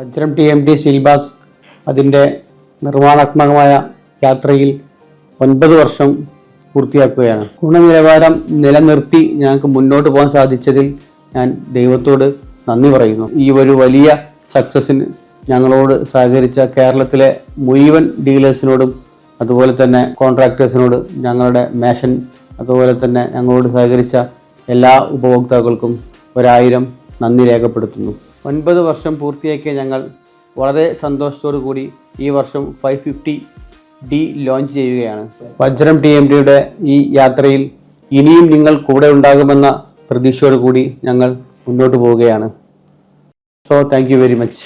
വജ്രം TMT steel bass അതിൻ്റെ നിർമ്മാണാത്മകമായ യാത്രയിൽ 9 വർഷം പൂർത്തിയാക്കുകയാണ്. ഗുണനിലവാരം നിലനിർത്തി ഞങ്ങൾക്ക് മുന്നോട്ട് പോകാൻ സാധിച്ചതിൽ ഞാൻ ദൈവത്തോട് നന്ദി പറയുന്നു. ഈ ഒരു വലിയ സക്സസിന് ഞങ്ങളോട് സഹകരിച്ച കേരളത്തിലെ മുഴുവൻ ഡീലേഴ്സിനോടും അതുപോലെ തന്നെ കോൺട്രാക്ടേഴ്സിനോട്, ഞങ്ങളുടെ മേഷൻ അതുപോലെ തന്നെ ഞങ്ങളോട് സഹകരിച്ച എല്ലാ ഉപഭോക്താക്കൾക്കും 1000 നന്ദി രേഖപ്പെടുത്തുന്നു. 9 വർഷം പൂർത്തിയാക്കിയ ഞങ്ങൾ വളരെ സന്തോഷത്തോടു കൂടി ഈ വർഷം 550D ലോഞ്ച് ചെയ്യുകയാണ്. വജ്രം TMTയുടെ ഈ യാത്രയിൽ ഇനിയും നിങ്ങൾ കൂടെ ഉണ്ടാകുമെന്ന പ്രതീക്ഷയോടു കൂടി ഞങ്ങൾ മുന്നോട്ട് പോവുകയാണ്. So thank you very much.